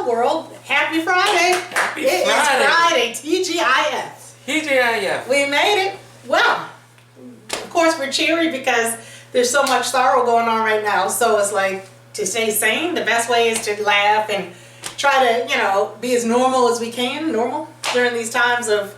Hello world, happy Friday. Happy It Friday. is Friday, TGIF. TGIF. We made it. Well, of course we're cheery because there's so much sorrow going on right now. So it's like, to stay sane, the best way is to laugh and try to, be as normal as we can, during these times of,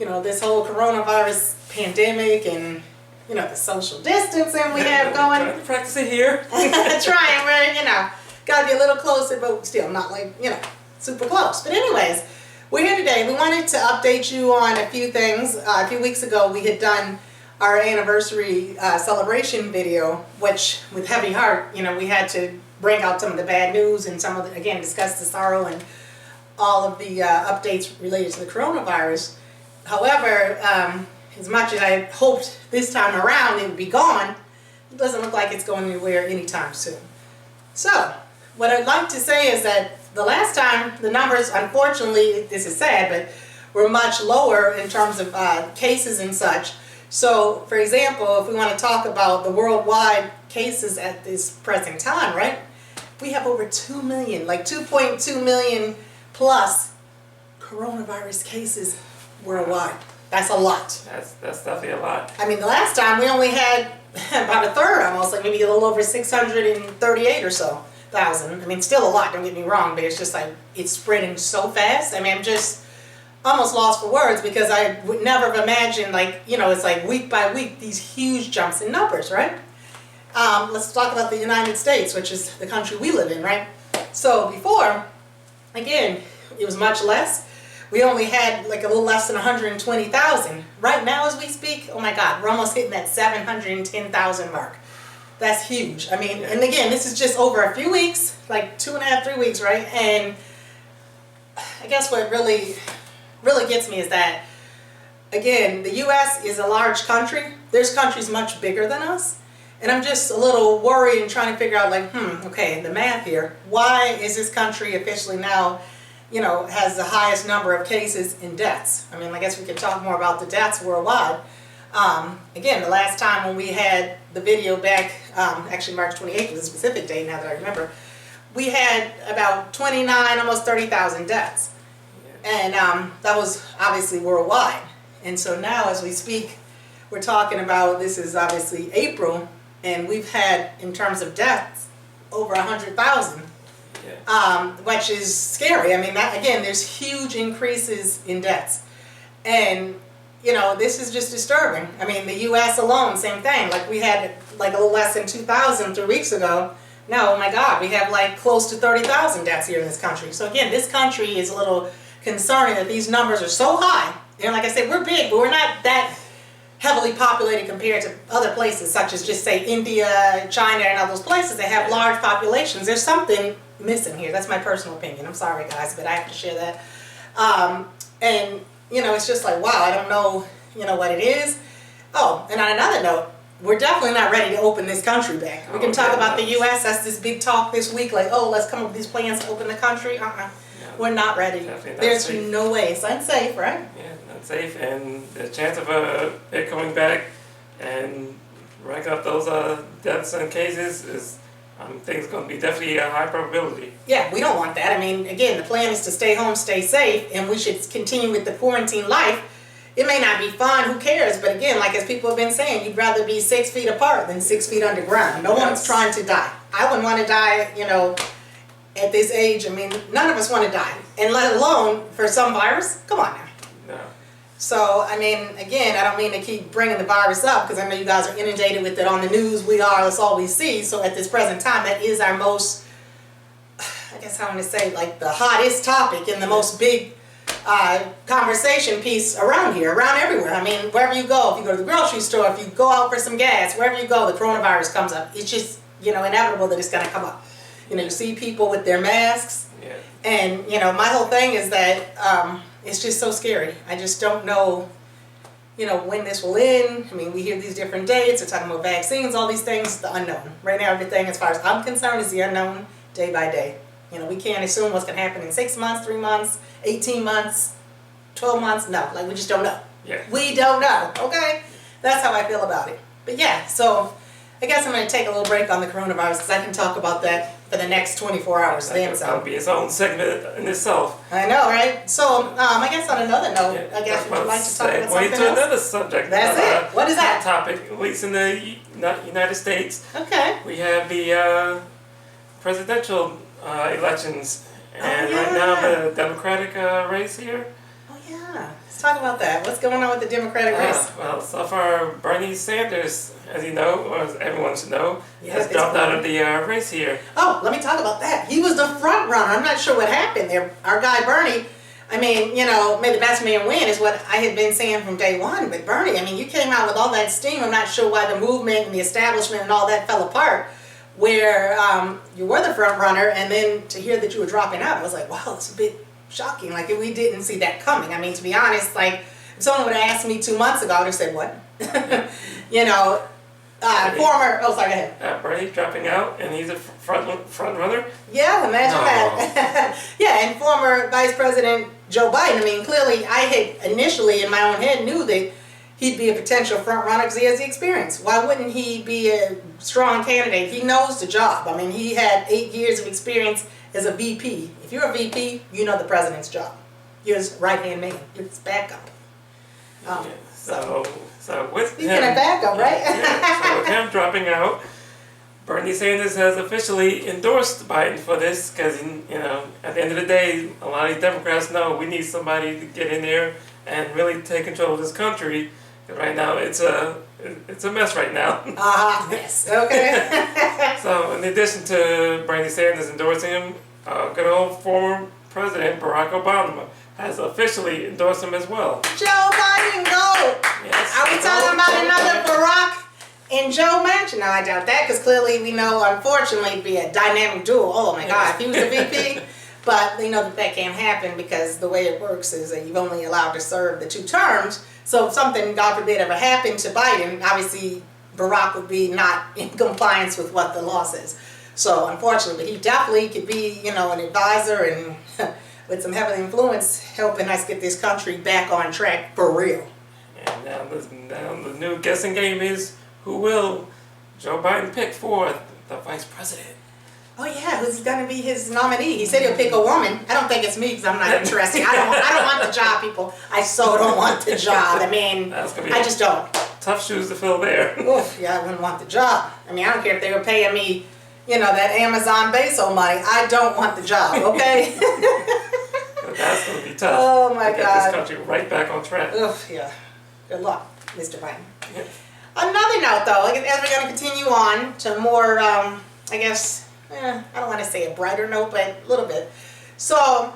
this whole coronavirus pandemic and, the social distancing we have going. Trying to practice it here. Trying, we're, gotta be a little closer, but still not like, super close. But anyways, we're here today. We wanted to update you on a few things. A few weeks ago, we had done our anniversary celebration video, which with heavy heart, we had to bring out some of the bad news and some of the, again, discuss the sorrow and all of the updates related to the coronavirus. However, as much as I hoped this time around it would be gone, it doesn't look like it's going anywhere anytime soon. So, what I'd like to say is that the last time, the numbers, unfortunately, this is sad, but were much lower in terms of cases and such. So, for example, if we want to talk about the worldwide cases at this present time, right? We have over 2 million, like 2.2 million plus coronavirus cases worldwide. That's a lot. That's definitely a lot. I mean, the last time we only had about a third, almost, like maybe a little over 638 or so thousand. I mean, still a lot, don't get me wrong, but it's just like, it's spreading so fast. I mean, I'm just almost lost for words because I would never have imagined, like, it's like week by week, these huge jumps in numbers, right? Let's talk about the United States, which is the country we live in, right? So before, again, it was much less. We only had like a little less than 120,000. Right now as we speak, oh my God, we're almost hitting that 710,000 mark. That's huge. I mean, and again, this is just over a few weeks, like 2.5, 3 weeks, right? And I guess what really gets me is that, again, the U.S. is a large country. There's countries much bigger than us. And I'm just a little worried and trying to figure out, like, okay, the math here. Why is this country officially now, has the highest number of cases and deaths? I mean, I guess we could talk more about the deaths worldwide. Again, the last time when we had the video back, actually March 28th was a specific date now that I remember, we had about 29, almost 30,000 deaths. And that was obviously worldwide. And so now as we speak, we're talking about, this is obviously April, and we've had, in terms of deaths, over 100,000. Which is scary. I mean, again, there's huge increases in deaths. And, this is just disturbing. I mean, the U.S. alone, same thing. Like, we had like a little less than 2,000 3 weeks ago. Now, oh my God, we have like close to 30,000 deaths here in this country. So again, this country is a little concerning that these numbers are so high. Like I said, we're big, but we're not that heavily populated compared to other places, such as just say India, China, and all those places that have large populations. There's something missing here. That's my personal opinion. I'm sorry, guys, but I have to share that. And, it's just like, wow, I don't know, what it is. Oh, and on another note, we're definitely not ready to open this country back. We can talk about the U.S. That's this big talk this week, like, oh, let's come up with these plans to open the country. We're not ready. There's no way. It's unsafe, right? Yeah, unsafe, and the chance of it coming back and rank up those deaths and cases is, I think it's going to be definitely a high probability. Yeah, we don't want that. I mean, again, the plan is to stay home, stay safe, and we should continue with the quarantine life. It may not be fun, who cares? But again, like as people have been saying, you'd rather be 6 feet apart than 6 feet underground. No one's trying to die. I wouldn't want to die, at this age. I mean, none of us want to die. And let alone for some virus. Come on now. No. So, I mean, again, I don't mean to keep bringing the virus up because I know you guys are inundated with it on the news. We are. That's all we see. So at this present time, that is our most, I guess I want to say, like the hottest topic and the most big conversation piece around here, around everywhere. I mean, wherever you go, if you go to the grocery store, if you go out for some gas, wherever you go, the coronavirus comes up. It's just, inevitable that it's going to come up. You see people with their masks. Yeah. And, my whole thing is that it's just so scary. I just don't know, when this will end. I mean, we hear these different dates. They're talking about vaccines, all these things, the unknown. Right now, everything, as far as I'm concerned, is the unknown day by day. We can't assume what's going to happen in 6 months, 3 months, 18 months, 12 months. No, like we just don't know. Yeah. We don't know, okay? That's how I feel about it. But yeah, so I guess I'm going to take a little break on the coronavirus because I can talk about that for the next 24 hours. Then That'll some. be its own segment in itself. I know, right? So, I guess on another note, I guess would you like to talk about Segue something to else? another subject. That's it. What is that? Topic, at least in the United States. Okay. We have the presidential elections, and right now the Democratic race here. Oh yeah. Let's talk about that. What's going on with the Democratic race? Well, so far Bernie Sanders, as you know, or as everyone should know, has it's dropped out Bernie. of the race here. Oh, let me talk about that. He was the front runner. I'm not sure what happened there. Our guy Bernie, I mean, you know, may the best man win is what I had been saying from day one. But Bernie, I mean, you came out with all that steam. I'm not sure why the movement and the establishment and all that fell apart. Where you were the front runner, and then to hear that you were dropping out, I was like, wow, it's a bit shocking. Like, we didn't see that coming. I mean, to be honest, like, if someone would have asked me 2 months ago, I would have said, what? You know, former, oh, sorry, go ahead. Bernie dropping out, and he's a front runner. Yeah, imagine No. that. Yeah, and former Vice President Joe Biden, I mean, clearly I had initially in my own head knew that he'd be a potential front runner because he has the experience. Why wouldn't he be a strong candidate? He knows the job. I mean, he had 8 years of experience as a VP. If you're a VP, you know the president's job. You're his right-hand man. You're his backup. Yeah, so with Speaking him, of backup, right? so with him dropping out, Bernie Sanders has officially endorsed Biden for this because, you know, at the end of the day, a lot of these Democrats know we need somebody to get in there and really take control of this country. 'Cause right now, it's a mess right now. Yes, okay. So, in addition to Bernie Sanders endorsing him, good old former President Barack Obama has officially endorsed him as well. Joe Biden, go! Yes. Are we talking about another Barack and Joe Manchin? No, I doubt that, because clearly we know, unfortunately, it'd be a dynamic duo. Oh my God, if he was the VP. But we know that can't happen because the way it works is that you've only allowed to serve the 2 terms. So if something, God forbid, ever happened to Biden, obviously Barack would be not in compliance with what the law says. So unfortunately, he definitely could be, you know, an advisor and with some heavy influence helping us get this country back on track for real. And now the new guessing game is, who will Joe Biden pick for the vice president? Oh yeah, who's going to be his nominee? He said he'll pick a woman. I don't think it's me because I'm not interested. I don't want the job, people. I so don't want the job. I mean, That's gonna be I just don't. tough shoes to fill there. Oof, yeah, I wouldn't want the job. I mean, I don't care if they were paying me, you know, that Amazon Bezos money. I don't want the job, okay? But that's going to be tough. Oh, my to get God. this country right back on track. Oof, yeah. Good luck, Mr. Biden. Yeah. Another note, though, as we're going to continue on to more, I guess, I don't want to say a brighter note, but a little bit. So,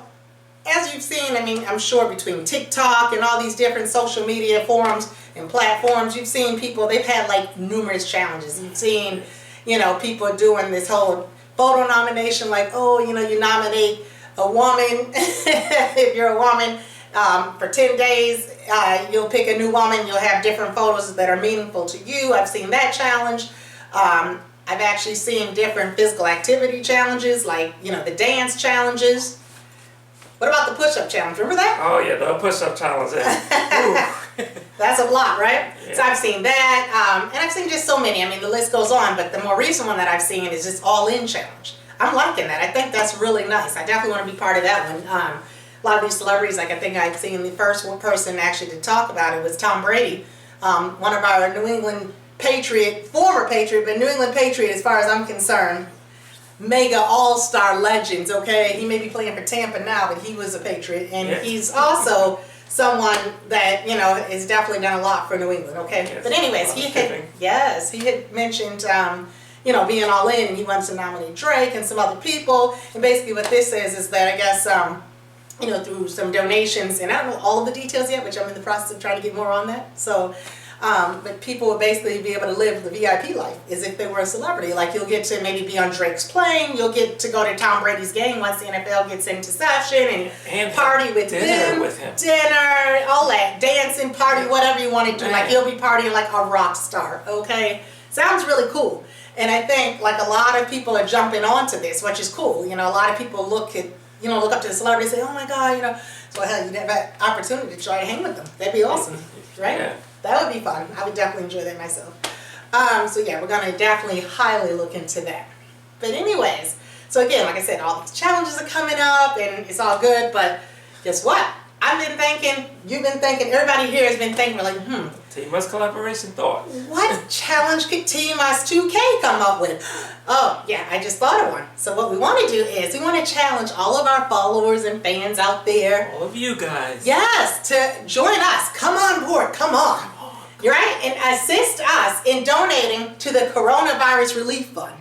as you've seen, I mean, I'm sure between TikTok and all these different social media forums and platforms, you've seen people, they've had like numerous challenges. You've seen, you know, people doing this whole photo nomination, like, oh, you know, you nominate a woman, if you're a woman, for 10 days, you'll pick a new woman, you'll have different photos that are meaningful to you. I've seen that challenge. I've actually seen different physical activity challenges, like, you know, the dance challenges. What about the push-up challenge? Remember that? Oh yeah, the push-up challenge. That's a lot, right? Yeah. So I've seen that, and I've seen just so many. I mean, the list goes on, but the more recent one that I've seen is just all-in challenge. I'm liking that. I think that's really nice. I definitely want to be part of that one. A lot of these celebrities, like I think I'd seen the first one person actually to talk about it was Tom Brady, one of our New England Patriot, former Patriot, but New England Patriot as far as I'm concerned, mega all-star legends, okay? He may be playing for Tampa now, but he was a Patriot, and Yes. he's also someone that, you know, has definitely done a lot for New England, okay? Yes. But anyways, he had mentioned, you know, being all in, and he wants to nominate Drake and some other people, and basically what this is that I guess, you know, through some donations, and I don't know all of the details yet, which I'm in the process of trying to get more on that, so, but people will basically be able to live the VIP life as if they were a celebrity. Like, you'll get to maybe be on Drake's plane, you'll get to go to Tom Brady's game once the NFL gets into session, and party with dinner him, with him. dinner, all that, dancing, party, whatever you want to do. Like, Right. you'll be partying like a rock star, okay? Sounds really cool. And I think, like, a lot of people are jumping onto this, which is cool. You know, a lot of people look up to the celebrity and say, oh my God, you know, so hell, you'd have an opportunity to try to hang with them. That'd be awesome, right? Yeah. That would be fun. I would definitely enjoy that myself. So yeah, we're gonna definitely highly look into that. But anyways, So again, like I said, all these challenges are coming up and it's all good, but guess what? I've been thinking, you've been thinking, everybody here has been thinking, we're like, Team Us Collaboration thoughts. what challenge could Team Us 2K come up with? Oh, yeah, I just thought of one. So what we want to do is we want to challenge all of our followers and fans out there. All of you guys. Yes, to join us. Come on board. Come on. You're right. And assist us in donating to the Coronavirus Relief Fund.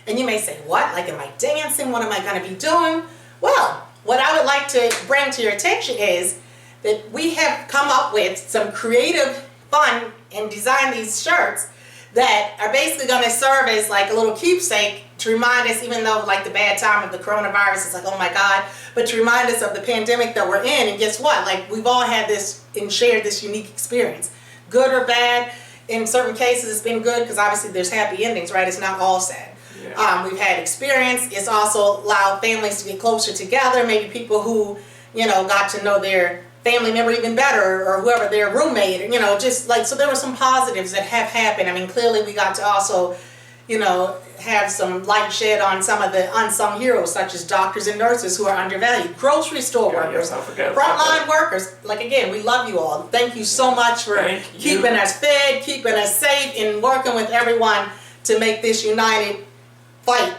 And you may say, what? Like, am I dancing? What am I going to be doing? Well, what I would like to bring to your attention is that we have come up with some creative fun and design these shirts that are basically going to serve as like a little keepsake to remind us, even though like the bad time of the coronavirus is like, oh my God, but to remind us of the pandemic that we're in. And guess what? Like, we've all had this and shared this unique experience, good or bad. In certain cases, it's been good because obviously there's happy endings, right? It's not all sad. Yeah. We've had experience. It's also allowed families to get closer together. Maybe people who, got to know their family member even better, or whoever, their roommate, just like, so there were some positives that have happened. I mean, clearly we got to also, have some light shed on some of the unsung heroes, such as doctors and nurses who are undervalued, grocery store workers, frontline workers. Like, again, we love you all. Thank you so much for keeping us fed, keeping us safe, and working with everyone to make this united fight,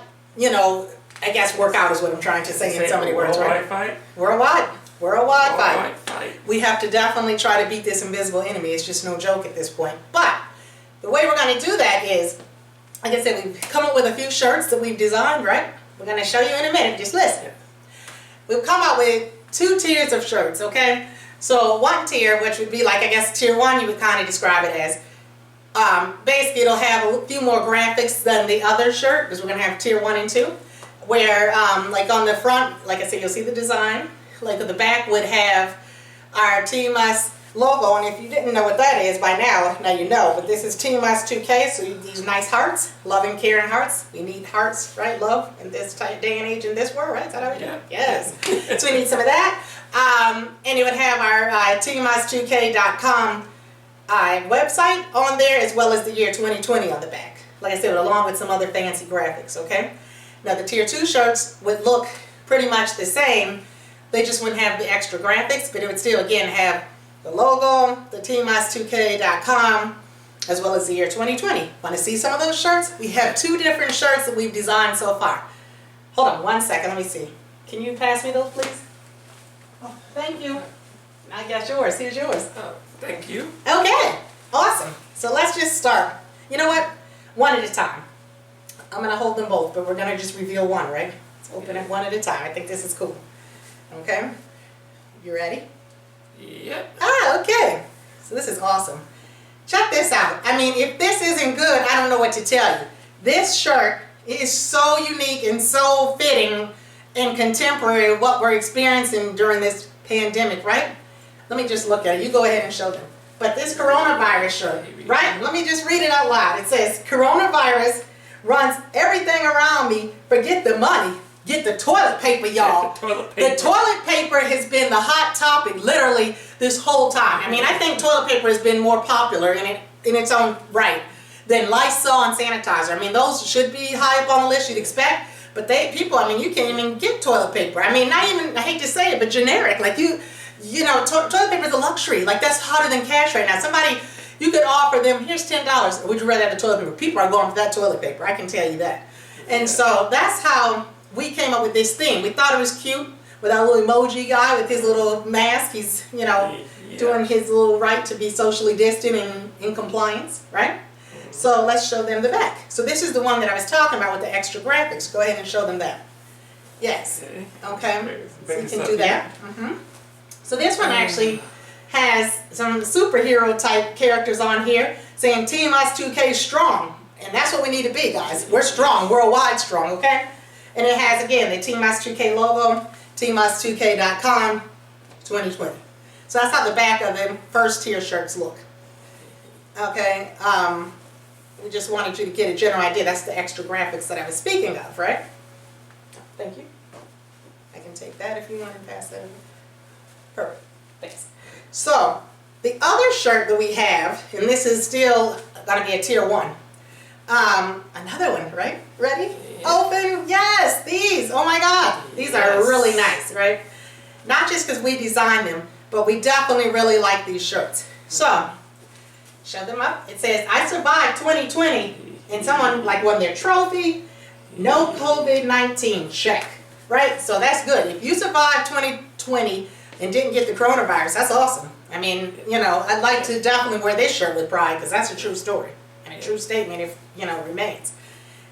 I guess work out is what I'm trying to say in so many words, right? Worldwide fight. We have to definitely try to beat this invisible enemy. It's just no joke at this point. But the way we're going to do that is, like I said, we've come up with a few shirts that we've designed, right? We're going to show you in a minute. Just listen. We've come up with 2 tiers of shirts, okay? So one tier, which would be like, I guess tier 1, you would kind of describe it as, basically it'll have a few more graphics than the other shirt, because we're going to have tier 1 and 2, where like on the front, like I said, you'll see the design. Like the back would have our Team Us logo, and if you didn't know what that is by now you know, but this is Team Us 2K, so these nice hearts, loving, caring hearts. We need hearts, right? Love in this type day and age in this world, right? Is that how we do it? Yes. So we need some of that. And it would have our teamus2k.com website on there, as well as the year 2020 on the back. Like I said, along with some other fancy graphics, okay? Now the tier 2 shirts would look pretty much the same. They just wouldn't have the extra graphics, but it would still, again, have the logo, the teamus2k.com, as well as the year 2020. Want to see some of those shirts? We have 2 different shirts that we've designed so far. Hold on one second, let me see. Can you pass me those, please? Oh, thank you. I got yours. Here's yours. Oh, thank you. Okay, awesome. So let's just start. You know what? One at a time. I'm going to hold them both, but we're going to just reveal one, right? Let's open it one at a time. I think this is cool. Okay? You ready? Yep. Okay. So this is awesome. Check this out. I mean, if this isn't good, I don't know what to tell you. This shirt is so unique and so fitting and contemporary of what we're experiencing during this pandemic, right? Let me just look at it. You go ahead and show them. But this coronavirus shirt, right? Let me just read it out loud. It says, coronavirus runs everything around me. Forget the money. Get the toilet paper, y'all. The toilet paper has been the hot topic literally this whole time. I mean, I think toilet paper has been more popular in its own right than Lysol and sanitizer. I mean, those should be high up on the list, you'd expect. But people, I mean, you can't even get toilet paper. I mean, not even, I hate to say it, but generic. Like toilet paper is a luxury. Like, that's hotter than cash right now. Somebody, you could offer them, here's $10. Or would you rather have the toilet paper? People are going for that toilet paper. I can tell you that. And so that's how we came up with this theme. We thought it was cute with our little emoji guy with his little mask. He's, doing his little right to be socially distant and in compliance, right? So let's show them the back. So this is the one that I was talking about with the extra graphics. Go ahead and show them that. Yes. Okay. So you can do that. So this one actually has some superhero type characters on here saying Team Us 2K strong. And that's what we need to be, guys. We're strong, worldwide strong, okay? And it has, again, the Team Us 2K logo, teamus2k.com, 2020. So that's how the back of the first tier shirts look. Okay, we just wanted you to get a general idea. That's the extra graphics that I was speaking of, right? Thank you. I can take that if you want to pass that over. Perfect. Thanks. So, the other shirt that we have, and this is still going to be a tier 1. Another one, right? Ready? Open. Yes, these. these. Oh my God, these are Yes. really nice, right? Not just because we designed them, but we definitely really like these shirts. So, shut them up. It says, I survived 2020, and someone like won their trophy. No COVID-19, check. Right? So that's good. If you survived 2020 and didn't get the coronavirus, that's awesome. I mean, you know, I'd like to definitely wear this shirt with pride because that's a true story and a true statement if, you know, remains.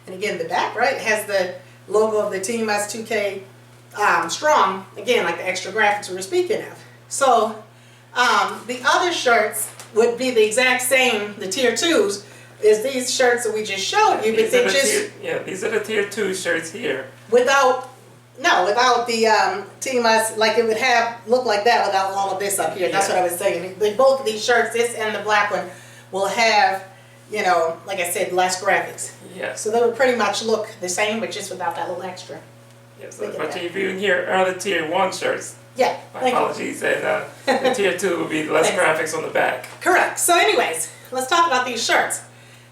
And again, the back, right, has the logo of the Team Us 2K Strong, again, like the extra graphics we were speaking of. So the other shirts would be the exact same, the tier 2s, is these shirts that we just showed you, but they're just... these are the tier 2 shirts here. Without the Team Us, like it would look like that without all of this up here. That's what I was saying. Both of these shirts, this and the black one, will have, you know, like I said, less graphics. Yes. So they would pretty much look the same, but just without that little extra. Yes. What you're viewing here are the tier 1 shirts. Yeah. My apologies. And the tier 2 would be less graphics on the back. Correct. So anyways, let's talk about these shirts.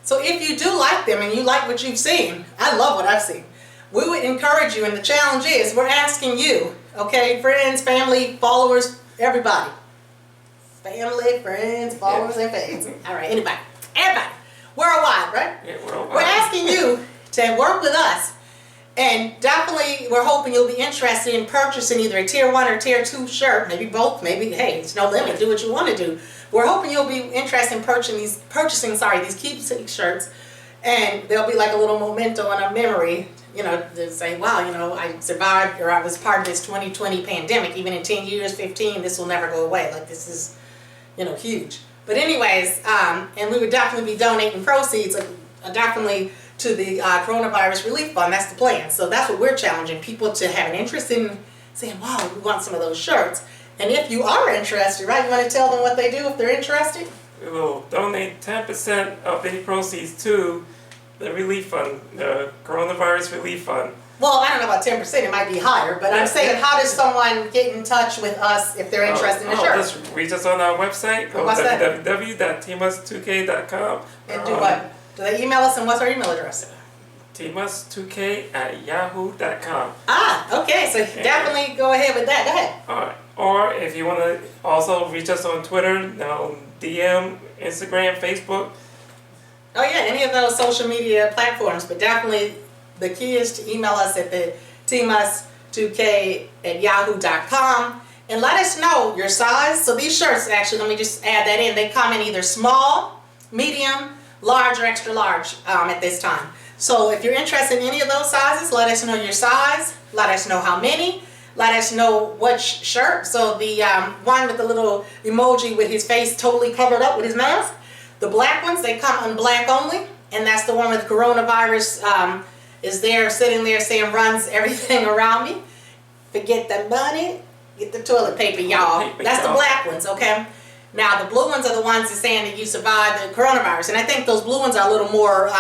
So if you do like them and you like what you've seen, I love what I've seen. We would encourage you, and the challenge is, we're asking you, okay, friends, family, followers, everybody. Family, friends, followers, and fans. All right, anybody. Everybody. Worldwide, right? Yeah, worldwide. We're asking you to work with us, and definitely we're hoping you'll be interested in purchasing either a tier 1 or tier 2 shirt, maybe both, maybe, hey, it's no limit, do what you want to do. We're hoping you'll be interested in purchasing these keepsake shirts, and they'll be like a little memento and a memory, you know, to say, wow, you know, I survived, or I was part of this 2020 pandemic. Even in 10 years, 15, this will never go away. Like, this is, you know, huge. But anyways, and we would definitely be donating proceeds, definitely to the Coronavirus Relief Fund. That's the plan. So that's what we're challenging people to have an interest in, saying, wow, we want some of those shirts. And if you are interested, right, you want to tell them what they do if they're interested? We will donate 10% of any proceeds to the relief fund, the Coronavirus Relief Fund. Well, I don't know about 10%, it might be higher, but I'm saying, how does someone get in touch with us if they're interested in the shirt? Just reach us on our website, www.teamus2k.com. And do what? Do they email us, and what's our email address? teamus2k@yahoo.com. Ah, okay, so definitely go ahead with that. Go ahead. Alright. Or if you want to also reach us on Twitter, DM, Instagram, Facebook. Oh yeah, any of those social media platforms, but definitely the key is to email us at the teamus2k@yahoo.com and let us know your size. So these shirts, actually, let me just add that in, they come in either small, medium, large, or extra large at this time. So if you're interested in any of those sizes, let us know your size, let us know how many, let us know which shirt. So the one with the little emoji with his face totally covered up with his mask, the black ones, they come in black only, and that's the one with coronavirus is there, sitting there saying runs everything around me. Forget the money, get the toilet paper, y'all. That's the black ones, okay? Now the blue ones are the ones that saying that you survived the coronavirus, and I think those blue ones are a little more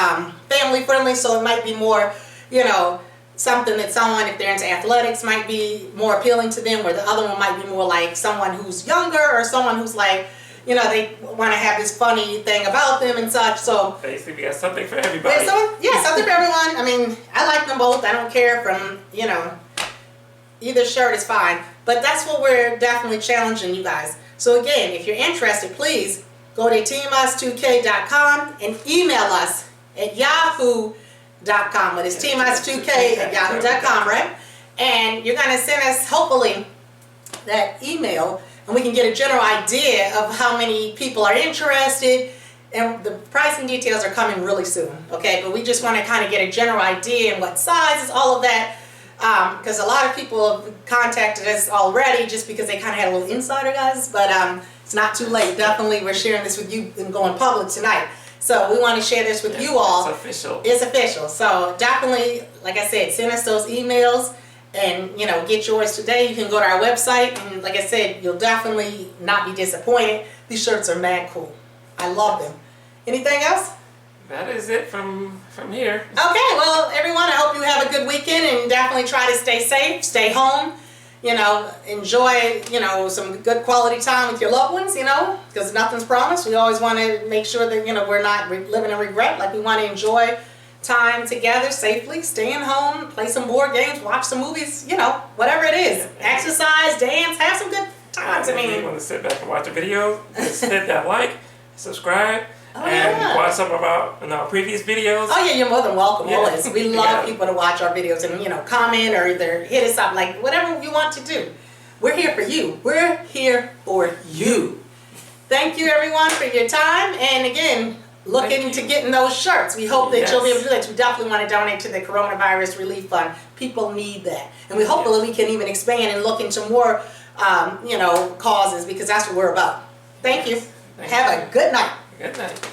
family friendly, so it might be more, you know, something that someone, if they're into athletics, might be more appealing to them, where the other one might be more like someone who's younger, or someone who's like, you know, they want to have this funny thing about them and such. So basically, we got something for everybody. Yeah, something for everyone. I mean, I like them both. I don't care from, you know, either shirt is fine. But that's what we're definitely challenging you guys. So again, if you're interested, please go to teamus2k.com and email us at yahoo.com. But it's teamus2k@yahoo.com, right? And you're going to send us, hopefully, that email, and we can get a general idea of how many people are interested, and the pricing details are coming really soon, okay? But we just want to kind of get a general idea and what sizes, all of that, because a lot of people have contacted us already just because they kind of had a little insider, guys, but it's not too late. Definitely, we're sharing this with you and going public tonight. So we want to share this with you all. It's official. It's official. So definitely, like I said, send us those emails. And, you know, get yours today. You can go to our website, and like I said, you'll definitely not be disappointed. These shirts are mad cool. I love them. Anything else? That is it from here. Okay, well, everyone, I hope you have a good weekend, and definitely try to stay safe, stay home, you know, enjoy, you know, some good quality time with your loved ones, you know, because nothing's promised. We always want to make sure that, you know, we're not living in regret. Like, we want to enjoy time together safely, staying home, play some board games, watch some movies, you know, whatever it is. Exercise, dance, have some good times. I If you mean, want to sit back and watch a video, just hit that like, subscribe, Oh, and yeah. watch some of our previous videos. oh yeah, you're more than welcome, Yeah. always. We love Yeah. people to watch our videos and, you know, comment or either hit us up, like whatever you want to do. We're here for you. We're here for you. Thank you everyone for your time, and again, look Thank into you. getting those shirts. We hope that you'll be able Yes. to do that. We definitely want to donate to the Coronavirus Relief Fund. People need that. And we hope that we can even expand and look into more, you know, causes, because that's what we're about. Thank you. Thank Have you. a good night. Good night.